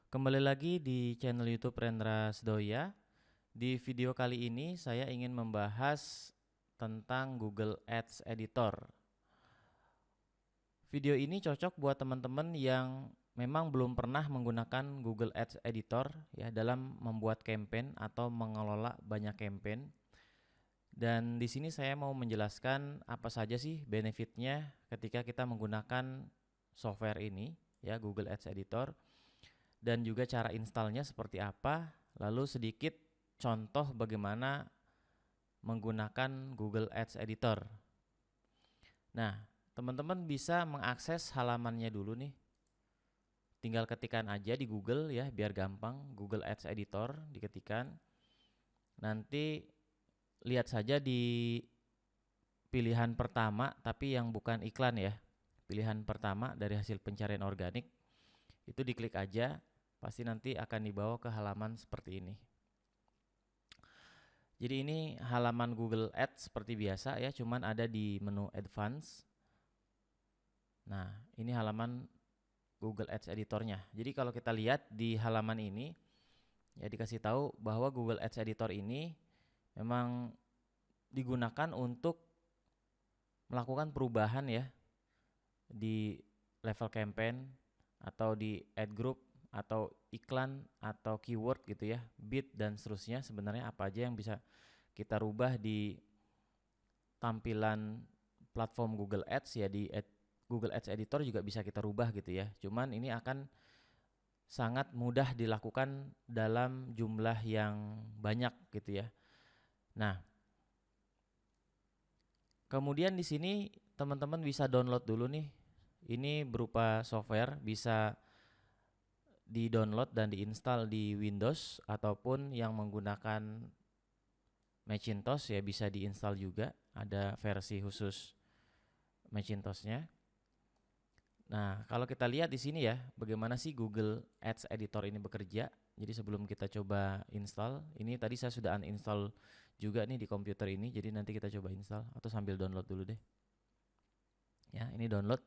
Kembali lagi di channel YouTube Rendra Sedoya. Di video kali ini saya ingin membahas tentang Google Ads Editor. Video ini cocok buat teman-teman yang memang belum pernah menggunakan Google Ads Editor ya dalam membuat campaign atau mengelola banyak campaign. Dan di sini saya mau menjelaskan apa saja sih benefitnya ketika kita menggunakan software ini ya, Google Ads Editor, dan juga cara installnya seperti apa, lalu sedikit contoh bagaimana menggunakan Google Ads Editor. Nah, teman-teman bisa mengakses halamannya dulu nih. Tinggal ketikkan aja di Google ya, biar gampang. Google Ads Editor diketikkan. Nanti lihat saja di pilihan pertama, tapi yang bukan iklan ya. Pilihan pertama dari hasil pencarian organik. Itu diklik aja, pasti nanti akan dibawa ke halaman seperti ini. Jadi ini halaman Google Ads seperti biasa ya, cuman ada di menu Advance. Nah, ini halaman Google Ads Editornya. Jadi kalau kita lihat di halaman ini, ya dikasih tahu bahwa Google Ads Editor ini memang digunakan untuk melakukan perubahan ya di level campaign atau di ad group atau iklan atau keyword gitu ya, bid dan seterusnya. Sebenarnya apa aja yang bisa kita rubah di tampilan platform Google Ads ya, di Google Ads Editor juga bisa kita rubah gitu ya. Cuman ini akan sangat mudah dilakukan dalam jumlah yang banyak gitu ya. Nah, kemudian di sini teman-teman bisa download dulu nih. Ini berupa software, bisa di-download dan diinstal di Windows ataupun yang menggunakan Macintosh ya bisa diinstal juga. Ada versi khusus Macintoshnya. Nah, kalau kita lihat di sini ya, bagaimana sih Google Ads Editor ini bekerja. Jadi sebelum kita coba install, ini tadi saya sudah uninstall juga nih di komputer ini. Jadi nanti kita coba install atau sambil download dulu deh. Ya, ini download.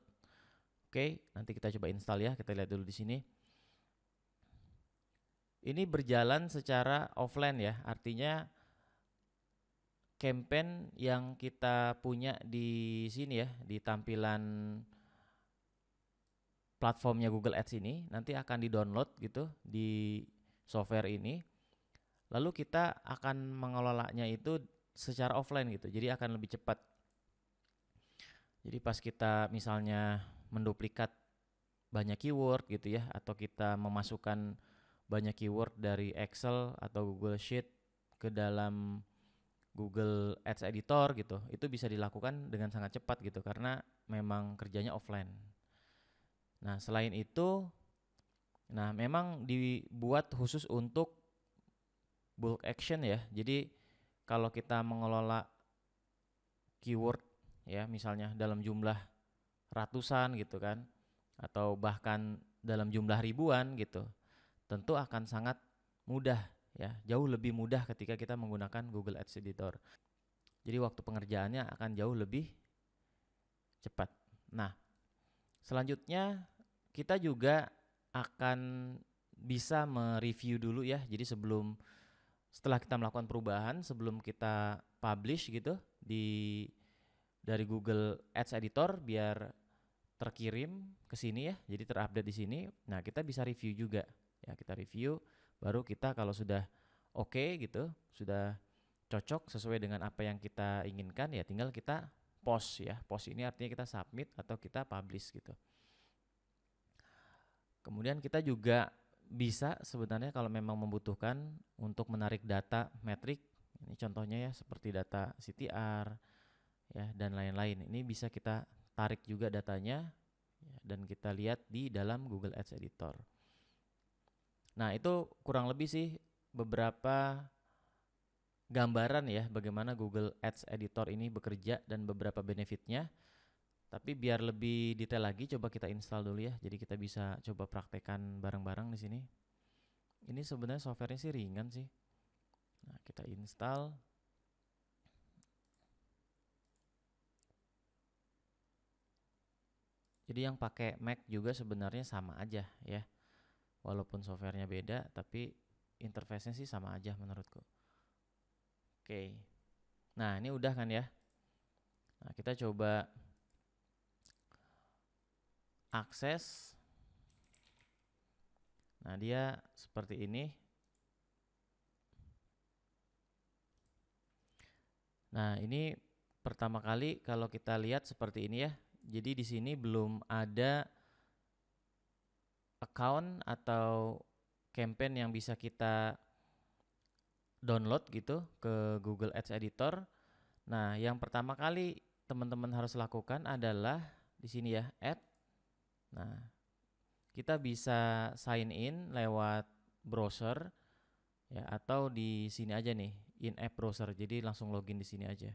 Oke, nanti kita coba install ya. Kita lihat dulu di sini. Ini berjalan secara offline ya, artinya campaign yang kita punya di sini ya, di tampilan platformnya Google Ads ini nanti akan di-download gitu di software ini. Lalu kita akan mengelolanya itu secara offline gitu. Jadi akan lebih cepat. Jadi pas kita misalnya menduplikat banyak keyword gitu ya, atau kita memasukkan banyak keyword dari Excel atau Google Sheet ke dalam Google Ads Editor gitu, itu bisa dilakukan dengan sangat cepat gitu karena memang kerjanya offline. Nah, selain itu, nah memang dibuat khusus untuk bulk action ya. Jadi kalau kita mengelola keyword ya, misalnya dalam jumlah ratusan gitu kan, atau bahkan dalam jumlah ribuan gitu, tentu akan sangat mudah ya, jauh lebih mudah ketika kita menggunakan Google Ads Editor. Jadi waktu pengerjaannya akan jauh lebih cepat. Nah, selanjutnya kita juga akan bisa mereview dulu ya. Jadi setelah kita melakukan perubahan, sebelum kita publish gitu dari Google Ads Editor biar terkirim ke sini ya. Jadi terupdate di sini. Nah, kita bisa review juga. Ya, kita review baru kita kalau sudah oke gitu, sudah cocok sesuai dengan apa yang kita inginkan ya tinggal kita post ya. Post ini artinya kita submit atau kita publish gitu. Kemudian kita juga bisa sebenarnya kalau memang membutuhkan untuk menarik data metrik, ini contohnya ya seperti data CTR ya dan lain-lain. Ini bisa kita tarik juga datanya ya, dan kita lihat di dalam Google Ads Editor. Nah, itu kurang lebih sih beberapa gambaran ya bagaimana Google Ads Editor ini bekerja dan beberapa benefitnya. Tapi biar lebih detail lagi coba kita install dulu ya. Jadi kita bisa coba praktekkan bareng-bareng di sini. Ini sebenarnya softwarenya sih ringan sih. Nah, kita install. Jadi yang pakai Mac juga sebenarnya sama aja ya. Walaupun softwarenya beda, tapi interface-nya sih sama aja menurutku. Oke. Nah, ini udah kan ya. Nah, kita coba akses. Nah, dia seperti ini. Nah, ini pertama kali kalau kita lihat seperti ini ya. Jadi di sini belum ada account atau campaign yang bisa kita download gitu ke Google Ads Editor. Nah, yang pertama kali teman-teman harus lakukan adalah di sini ya, add. Nah, kita bisa sign in lewat browser ya, atau di sini aja nih, in app browser. Jadi langsung login di sini aja.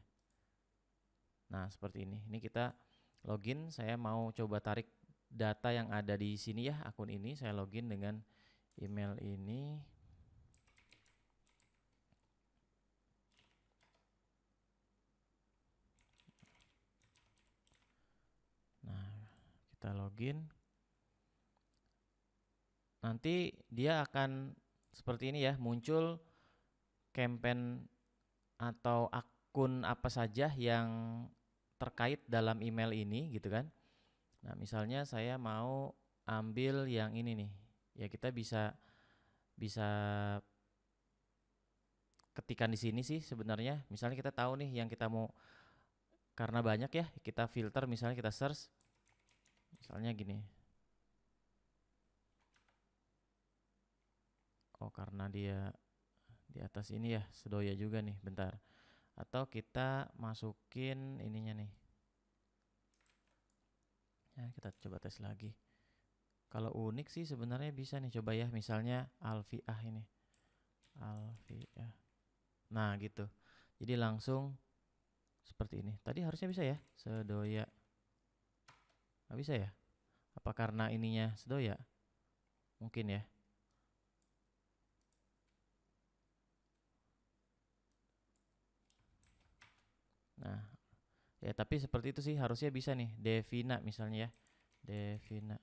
Nah, seperti ini. Ini kita login, saya mau coba tarik data yang ada di sini ya, akun ini. Saya login dengan email ini. Nah, kita login. Nanti dia akan seperti ini ya, muncul campaign atau akun apa saja yang terkait dalam email ini gitu kan. Nah, misalnya saya mau ambil yang ini nih. Ya, kita bisa ketikan di sini sih sebenarnya. Misalnya kita tahu nih yang kita mau, karena banyak ya, kita filter, misalnya kita search. Misalnya gini. Oh, karena dia di atas ini ya, sedoya juga nih, bentar. Atau kita masukin ininya nih. Ya, kita coba tes lagi. Kalau unik sih sebenarnya bisa nih, coba ya, misalnya Alfiah ini. Alfiah. Nah, gitu. Jadi langsung seperti ini. Tadi harusnya bisa ya, sedoya. Nggak bisa ya? Apa karena ininya sedoya? Mungkin ya. Nah, ya tapi seperti itu sih, harusnya bisa nih. Devina misalnya ya. Devina.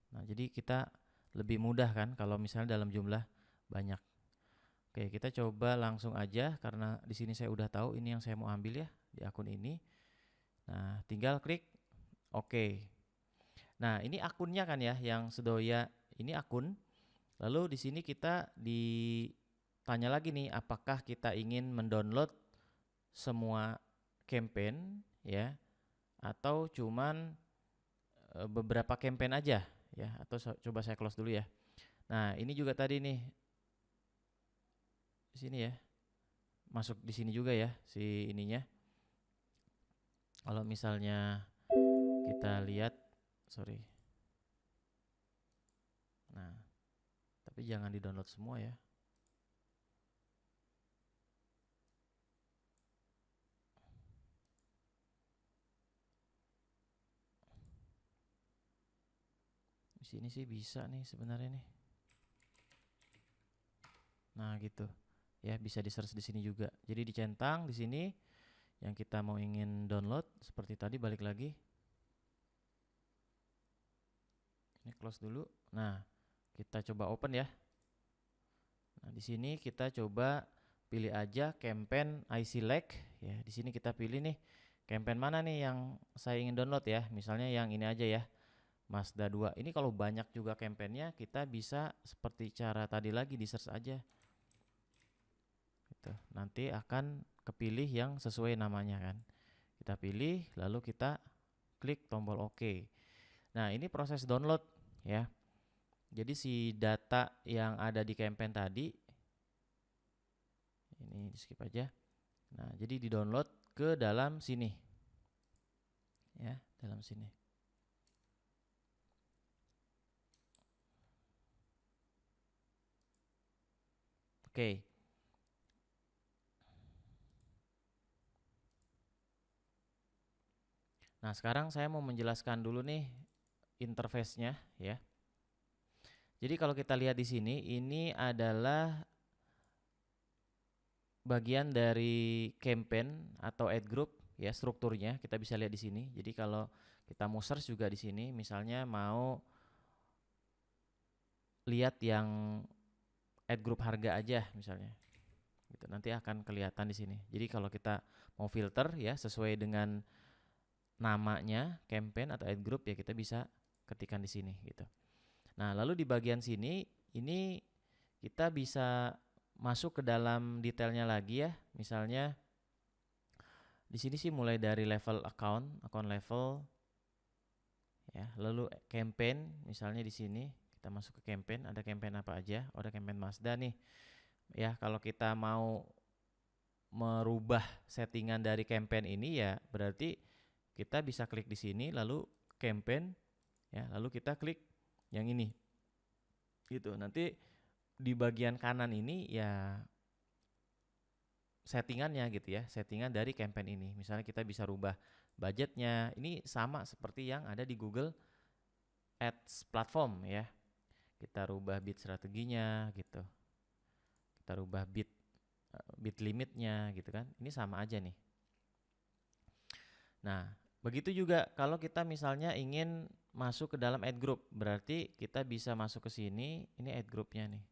Nah, jadi kita lebih mudah kan kalau misalnya dalam jumlah banyak. Oke, kita coba langsung aja karena di sini saya udah tahu ini yang saya mau ambil ya di akun ini. Nah, tinggal klik oke. Nah, ini akunnya kan ya yang sedoya, ini akun. Lalu di sini kita ditanya lagi nih, apakah kita ingin mendownload semua campaign ya, atau cuman beberapa campaign aja ya, atau coba saya close dulu ya. Nah, ini juga tadi nih di sini ya, masuk di sini juga ya si ininya. Kalau misalnya kita lihat, sorry. Nah, tapi jangan di-download semua ya. Di sini sih bisa nih sebenarnya nih. Nah, gitu. Ya, bisa di-search di sini juga. Jadi dicentang di sini yang kita mau ingin download seperti tadi, balik lagi. Ini close dulu. Nah, kita coba open ya. Nah, di sini kita coba pilih aja campaign I select ya. Di sini kita pilih nih campaign mana nih yang saya ingin download ya. Misalnya yang ini aja ya. Mazda 2. Ini kalau banyak juga campaignnya, kita bisa seperti cara tadi lagi, di search aja. Gitu. Nanti akan kepilih yang sesuai namanya kan. Kita pilih, lalu kita klik tombol OK. Nah, ini proses download ya. Jadi si data yang ada di campaign tadi, ini di skip aja. Nah, jadi di download ke dalam sini. Ya, dalam sini. Oke. Nah, sekarang saya mau menjelaskan dulu nih interface-nya ya. Jadi kalau kita lihat di sini, ini adalah bagian dari campaign atau ad group ya, strukturnya kita bisa lihat di sini. Jadi kalau kita mau search juga di sini, misalnya mau lihat yang add group harga aja misalnya. Gitu. Nanti akan kelihatan di sini. Jadi kalau kita mau filter ya sesuai dengan namanya campaign atau add group ya kita bisa ketikkan di sini gitu. Nah, lalu di bagian sini ini kita bisa masuk ke dalam detailnya lagi ya. Misalnya di sini sih mulai dari level account level ya, lalu campaign misalnya di sini kita masuk ke campaign, ada campaign apa aja? Oh, ada campaign Mazda nih. Ya, kalau kita mau merubah settingan dari campaign ini ya berarti kita bisa klik di sini lalu campaign ya, lalu kita klik yang ini. Gitu. Nanti di bagian kanan ini ya settingannya gitu ya, settingan dari campaign ini. Misalnya kita bisa rubah budgetnya. Ini sama seperti yang ada di Google Ads platform ya. Kita rubah bid strateginya gitu. Kita rubah bid limitnya gitu kan. Ini sama aja nih. Nah, begitu juga kalau kita misalnya ingin masuk ke dalam ad group, berarti kita bisa masuk ke sini. Ini ad groupnya nih.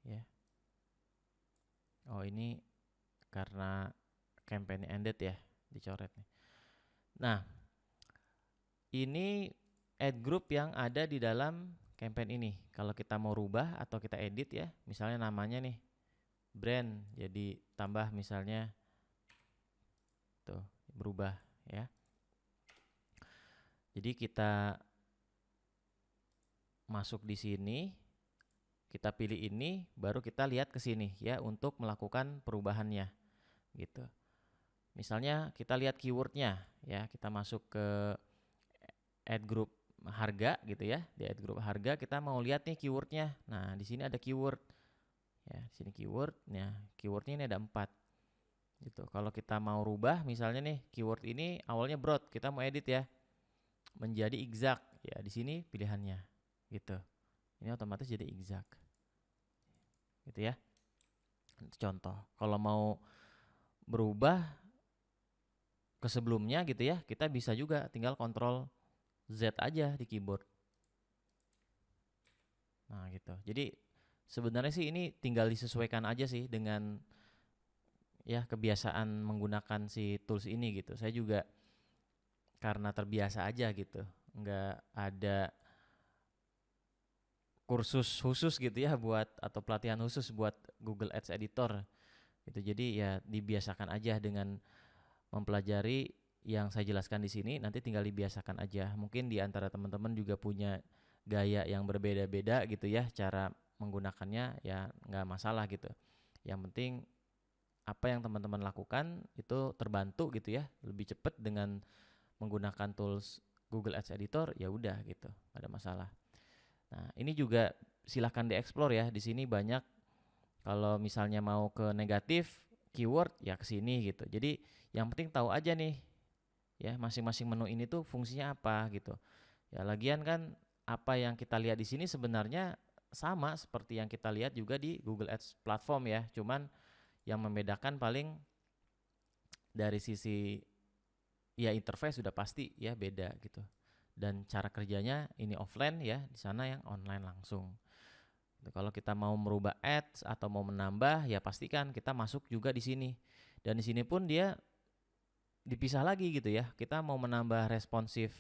Ya. Oh, ini karena campaign ended ya, dicoret nih. Nah, ini add group yang ada di dalam campaign ini. Kalau kita mau rubah atau kita edit ya, misalnya namanya nih brand, jadi tambah misalnya tuh berubah ya. Jadi kita masuk di sini, kita pilih ini, baru kita lihat ke sini ya untuk melakukan perubahannya gitu. Misalnya kita lihat keywordnya ya, kita masuk ke add group harga gitu ya. Di add group harga kita mau lihat nih keywordnya. Nah, di sini ada keyword. Ya, di sini keyword. Nah, keywordnya ini ada 4. Gitu. Kalau kita mau rubah misalnya nih keyword ini awalnya broad, kita mau edit ya menjadi exact. Ya, di sini pilihannya. Gitu. Ini otomatis jadi exact. Gitu ya. Contoh. Kalau mau berubah ke sebelumnya gitu ya, kita bisa juga tinggal Ctrl Z aja di keyboard. Nah, gitu. Jadi sebenarnya sih ini tinggal disesuaikan aja sih dengan ya kebiasaan menggunakan si tools ini gitu. Saya juga karena terbiasa aja gitu. Nggak ada kursus khusus gitu ya buat atau pelatihan khusus buat Google Ads Editor gitu. Jadi ya dibiasakan aja dengan mempelajari yang saya jelaskan di sini, nanti tinggal dibiasakan aja. Mungkin di antara teman-teman juga punya gaya yang berbeda-beda gitu ya, cara menggunakannya ya nggak masalah gitu. Yang penting apa yang teman-teman lakukan itu terbantu gitu ya, lebih cepat dengan menggunakan tools Google Ads Editor, ya udah gitu, nggak ada masalah. Nah, ini juga silahkan dieksplor ya. Di sini banyak kalau misalnya mau ke negatif keyword ya ke sini gitu. Jadi yang penting tahu aja nih ya masing-masing menu ini tuh fungsinya apa gitu. Ya lagian kan apa yang kita lihat di sini sebenarnya sama seperti yang kita lihat juga di Google Ads platform ya. Cuman yang membedakan paling dari sisi ya interface sudah pasti ya beda gitu. Dan cara kerjanya ini offline ya, di sana yang online langsung. Kalau kita mau merubah ads atau mau menambah ya pastikan kita masuk juga di sini. Dan di sini pun dia dipisah lagi gitu ya. Kita mau menambah responsif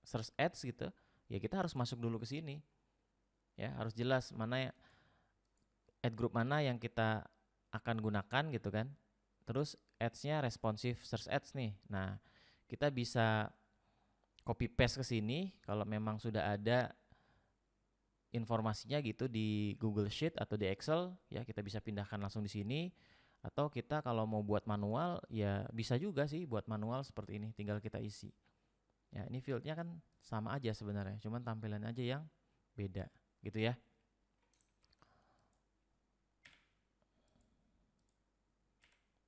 search ads gitu, ya kita harus masuk dulu ke sini. Ya, harus jelas mana ad group mana yang kita akan gunakan gitu kan. Terus ads-nya responsif search ads nih. Nah, kita bisa copy paste ke sini kalau memang sudah ada informasinya gitu di Google Sheet atau di Excel ya kita bisa pindahkan langsung di sini atau kita kalau mau buat manual ya bisa juga sih buat manual seperti ini tinggal kita isi. Ya, ini fieldnya kan sama aja sebenarnya, cuman tampilan aja yang beda gitu ya.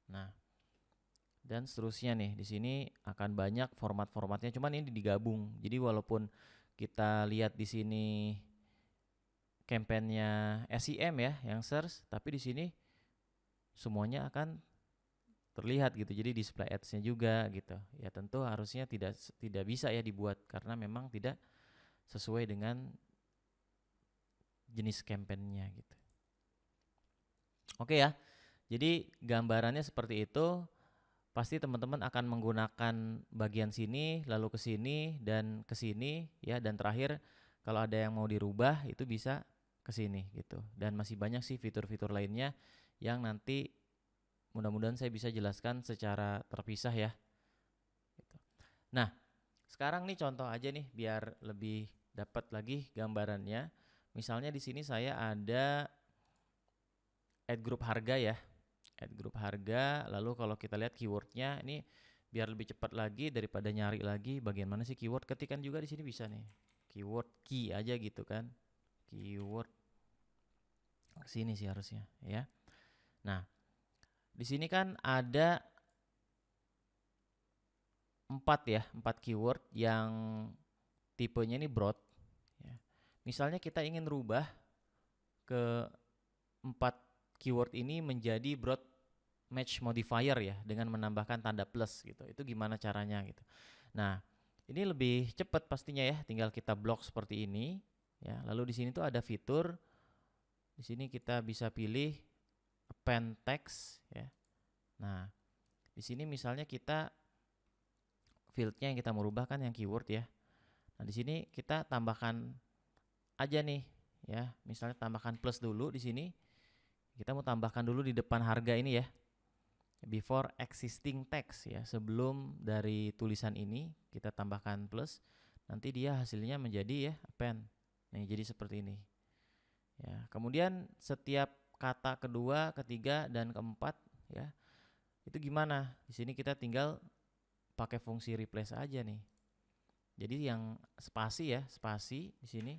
Nah, dan seterusnya nih di sini akan banyak format-formatnya, cuman ini digabung. Jadi walaupun kita lihat di sini campaignnya SEM ya yang search, tapi di sini semuanya akan terlihat gitu. Jadi display ads-nya juga gitu. Ya tentu harusnya tidak bisa ya dibuat karena memang tidak sesuai dengan jenis campaignnya gitu. Oke ya, jadi gambarannya seperti itu. Pasti teman-teman akan menggunakan bagian sini, lalu ke sini dan ke sini ya, dan terakhir kalau ada yang mau dirubah itu bisa ke sini gitu. Dan masih banyak sih fitur-fitur lainnya yang nanti mudah-mudahan saya bisa jelaskan secara terpisah ya. Gitu. Nah, sekarang nih contoh aja nih biar lebih dapat lagi gambarannya. Misalnya di sini saya ada add group harga ya. Add group harga, lalu kalau kita lihat keywordnya ini biar lebih cepat lagi daripada nyari lagi bagian mana sih keyword, ketikan juga di sini bisa nih. Keyword key aja gitu kan. Keyword sini sih harusnya ya. Nah, di sini kan ada 4 keyword yang tipenya ini broad ya. Misalnya kita ingin rubah ke 4 keyword ini menjadi broad match modifier ya, dengan menambahkan tanda plus gitu. Itu gimana caranya gitu. Nah, ini lebih cepat pastinya ya, tinggal kita blok seperti ini ya. Lalu di sini tuh ada fitur, di sini kita bisa pilih append text ya. Nah, di sini misalnya kita fieldnya yang kita mau rubah kan yang keyword ya. Nah, di sini kita tambahkan aja nih ya, misalnya tambahkan plus dulu di sini. Kita mau tambahkan dulu di depan harga ini ya, before existing text ya, sebelum dari tulisan ini kita tambahkan plus, nanti dia hasilnya menjadi ya append. Nih jadi seperti ini ya. Kemudian setiap kata kedua, ketiga dan keempat ya, itu gimana? Di sini kita tinggal pakai fungsi replace aja nih. Jadi yang spasi ya, spasi di sini.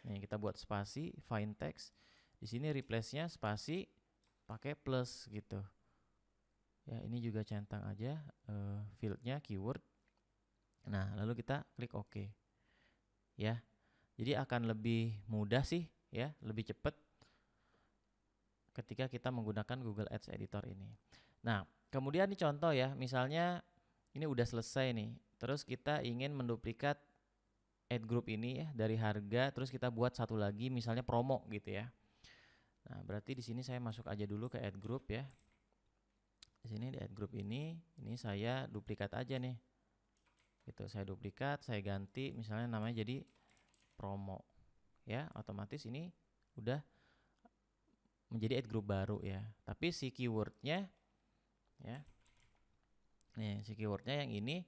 Nih kita buat spasi find text. Di sini replace-nya spasi pakai plus gitu. Ya, ini juga centang aja fieldnya keyword. Nah, lalu kita klik OK. Ya, jadi akan lebih mudah sih ya, lebih cepat ketika kita menggunakan Google Ads Editor ini. Nah, kemudian ini contoh ya, misalnya ini udah selesai nih. Terus kita ingin menduplikat ad group ini ya dari harga, terus kita buat satu lagi misalnya promo gitu ya. Nah, berarti di sini saya masuk aja dulu ke ad group ya. Di sini di add group ini saya duplikat aja nih. Gitu, saya duplikat, saya ganti misalnya namanya jadi promo. Ya, otomatis ini udah menjadi add group baru ya. Tapi si keywordnya ya. Nih, si keywordnya yang ini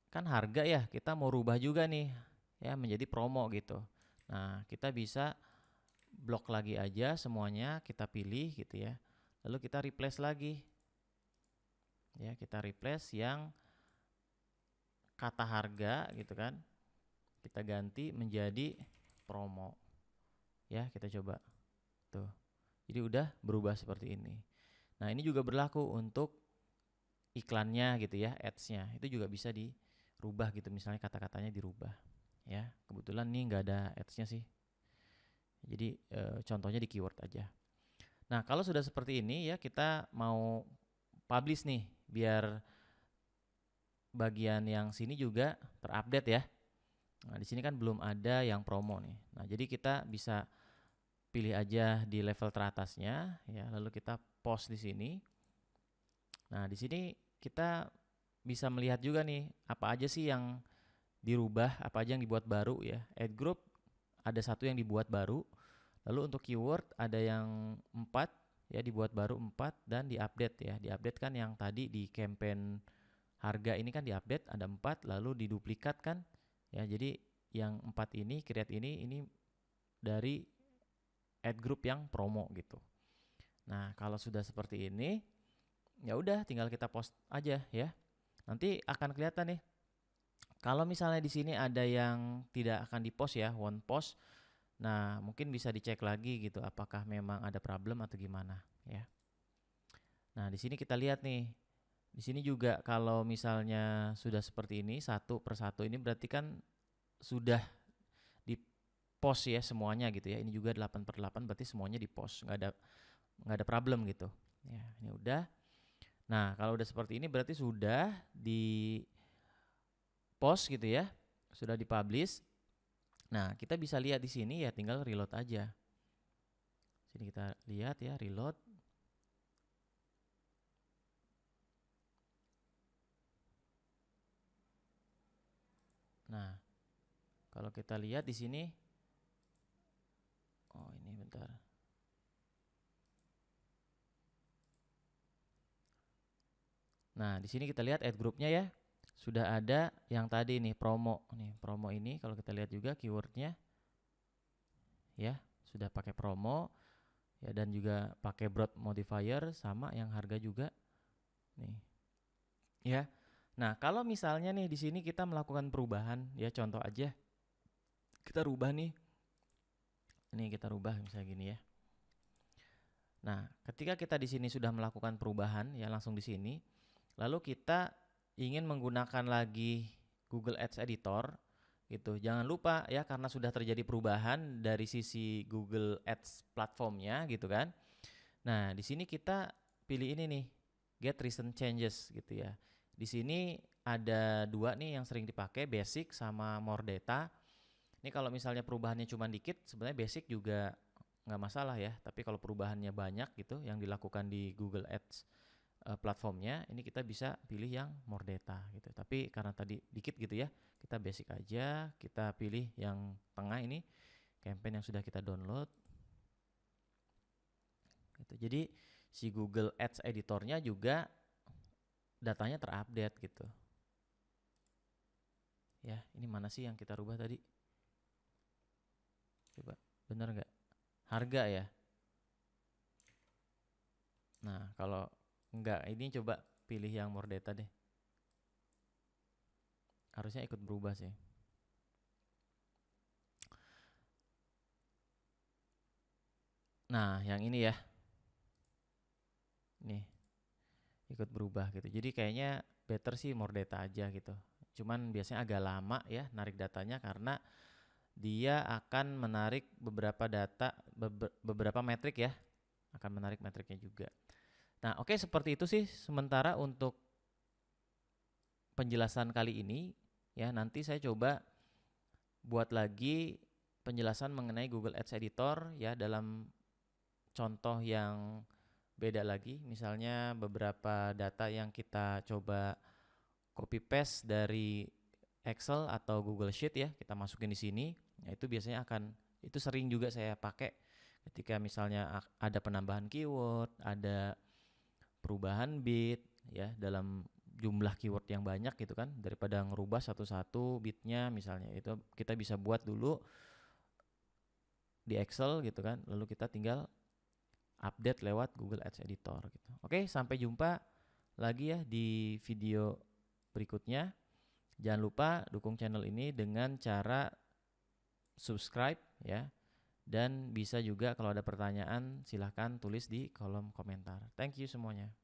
kan harga ya, kita mau rubah juga nih ya menjadi promo gitu. Nah, kita bisa blok lagi aja semuanya, kita pilih gitu ya. Lalu kita replace lagi. Ya, kita replace yang kata harga gitu kan, kita ganti menjadi promo ya. Kita coba tuh, jadi udah berubah seperti ini. Nah, ini juga berlaku untuk iklannya gitu ya, ads-nya itu juga bisa dirubah gitu, misalnya kata-katanya dirubah ya. Kebetulan nih nggak ada ads-nya sih, jadi contohnya di keyword aja. Nah, kalau sudah seperti ini ya, kita mau publish nih biar bagian yang sini juga terupdate ya. Nah, di sini kan belum ada yang promo nih. Nah, jadi kita bisa pilih aja di level teratasnya ya, lalu kita post di sini. Nah, di sini kita bisa melihat juga nih apa aja sih yang dirubah, apa aja yang dibuat baru ya. Add group ada satu yang dibuat baru. Lalu untuk keyword ada yang 4 ya, dibuat baru 4 dan diupdate ya. Diupdate kan yang tadi di campaign harga ini kan diupdate ada 4, lalu diduplikat kan ya. Jadi yang 4 ini create ini dari add group yang promo gitu. Nah, kalau sudah seperti ini ya udah tinggal kita post aja ya. Nanti akan kelihatan nih. Kalau misalnya di sini ada yang tidak akan di-post ya, one post. Nah, mungkin bisa dicek lagi gitu apakah memang ada problem atau gimana ya. Nah, di sini kita lihat nih. Di sini juga kalau misalnya sudah seperti ini satu persatu, ini berarti kan sudah di post ya semuanya gitu ya. Ini juga 8/8 berarti semuanya di post, nggak ada problem gitu. Ya, ini udah. Nah, kalau udah seperti ini berarti sudah di post gitu ya, sudah dipublish. Nah, kita bisa lihat di sini ya, tinggal reload aja. Sini kita lihat ya, reload. Nah, kalau kita lihat di sini, oh ini bentar. Nah, di sini kita lihat add groupnya ya. Sudah ada yang tadi nih promo. Nih, promo ini kalau kita lihat juga keywordnya ya, sudah pakai promo ya, dan juga pakai broad modifier sama yang harga juga nih. Ya. Nah, kalau misalnya nih di sini kita melakukan perubahan ya, contoh aja. Kita rubah nih. Ini kita rubah misalnya gini ya. Nah, ketika kita di sini sudah melakukan perubahan ya, langsung di sini, lalu kita ingin menggunakan lagi Google Ads Editor gitu. Jangan lupa ya, karena sudah terjadi perubahan dari sisi Google Ads platformnya gitu kan. Nah, di sini kita pilih ini nih, Get Recent Changes gitu ya. Di sini ada dua nih yang sering dipakai, Basic sama More Data. Ini kalau misalnya perubahannya cuma dikit, sebenarnya Basic juga nggak masalah ya. Tapi kalau perubahannya banyak gitu yang dilakukan di Google Ads platformnya, ini kita bisa pilih yang More Data gitu. Tapi karena tadi dikit gitu ya, kita Basic aja. Kita pilih yang tengah ini, campaign yang sudah kita download gitu. Jadi si Google Ads editornya juga datanya terupdate gitu ya. Ini mana sih yang kita rubah tadi, coba bener nggak, harga ya. Nah kalau enggak, ini coba pilih yang More Data deh, harusnya ikut berubah sih. Nah yang ini ya, nih ikut berubah gitu. Jadi kayaknya better sih More Data aja gitu. Cuman biasanya agak lama ya narik datanya, karena dia akan menarik beberapa data, beberapa metrik ya, akan menarik metriknya juga. Nah oke, seperti itu sih sementara untuk penjelasan kali ini ya. Nanti saya coba buat lagi penjelasan mengenai Google Ads Editor ya, dalam contoh yang beda lagi. Misalnya beberapa data yang kita coba copy paste dari Excel atau Google Sheet ya, kita masukin di sini. Nah, itu biasanya itu sering juga saya pakai ketika misalnya ada penambahan keyword, ada perubahan bid ya dalam jumlah keyword yang banyak gitu kan, daripada ngerubah satu-satu bitnya misalnya. Itu kita bisa buat dulu di Excel gitu kan, lalu kita tinggal update lewat Google Ads Editor gitu. Oke, sampai jumpa lagi ya di video berikutnya. Jangan lupa dukung channel ini dengan cara subscribe ya, dan bisa juga kalau ada pertanyaan silahkan tulis di kolom komentar. Thank you semuanya.